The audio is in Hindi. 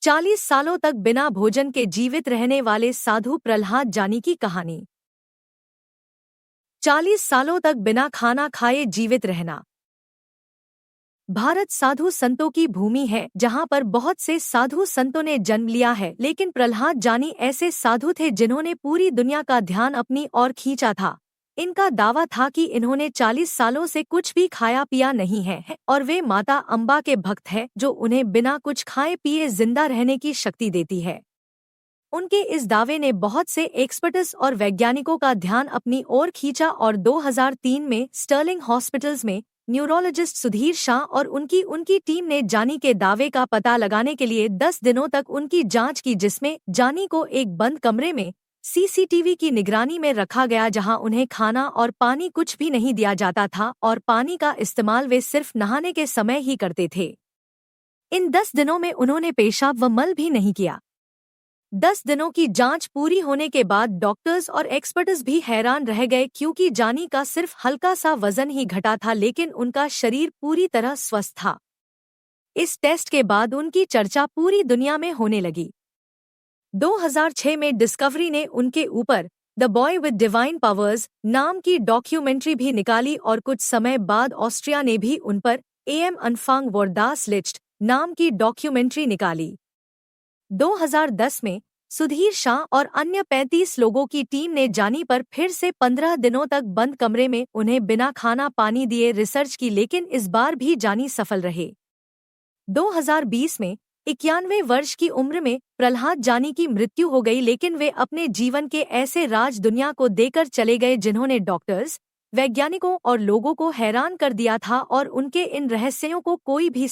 40 सालों तक बिना भोजन के जीवित रहने वाले साधु प्रहलाद जानी की कहानी। 40 सालों तक बिना खाना खाए जीवित रहना। भारत साधु संतों की भूमि है, जहां पर बहुत से साधु संतों ने जन्म लिया है, लेकिन प्रहलाद जानी ऐसे साधु थे जिन्होंने पूरी दुनिया का ध्यान अपनी ओर खींचा था। इनका दावा था कि इन्होंने 40 सालों से कुछ भी खाया पिया नहीं है और वे माता अम्बा के भक्त हैं, जो उन्हें बिना कुछ खाए पिए जिंदा रहने की शक्ति देती है। उनके इस दावे ने बहुत से एक्सपर्ट्स और वैज्ञानिकों का ध्यान अपनी ओर खींचा और 2003 में स्टर्लिंग हॉस्पिटल्स में न्यूरोलॉजिस्ट सुधीर शाह और उनकी टीम ने जानी के दावे का पता लगाने के लिए 10 दिनों तक उनकी जांच की, जिसमें जानी को एक बंद कमरे में सीसीटीवी की निगरानी में रखा गया, जहां उन्हें खाना और पानी कुछ भी नहीं दिया जाता था और पानी का इस्तेमाल वे सिर्फ नहाने के समय ही करते थे। इन 10 दिनों में उन्होंने पेशाब व मल भी नहीं किया। 10 दिनों की जांच पूरी होने के बाद डॉक्टर्स और एक्सपर्ट्स भी हैरान रह गए, क्योंकि जानी का सिर्फ हल्का सा वजन ही घटा था, लेकिन उनका शरीर पूरी तरह स्वस्थ था। इस टेस्ट के बाद उनकी चर्चा पूरी दुनिया में होने लगी। 2006 में डिस्कवरी ने उनके ऊपर the boy with divine powers नाम की डॉक्यूमेंट्री भी निकाली और कुछ समय बाद ऑस्ट्रिया ने भी उन पर एम अनफांग वोरदास लिस्ट नाम की डॉक्यूमेंट्री निकाली। 2010 में सुधीर शाह और अन्य 35 लोगों की टीम ने जानी पर फिर से 15 दिनों तक बंद कमरे में उन्हें बिना खाना पानी दिए रिसर्च की, लेकिन इस बार भी जानी सफल रहे। 2020 में 91 वर्ष की उम्र में प्रहलाद जानी की मृत्यु हो गई, लेकिन वे अपने जीवन के ऐसे राज दुनिया को देकर चले गए जिन्होंने डॉक्टर्स, वैज्ञानिकों और लोगों को हैरान कर दिया था, और उनके इन रहस्यों को कोई भी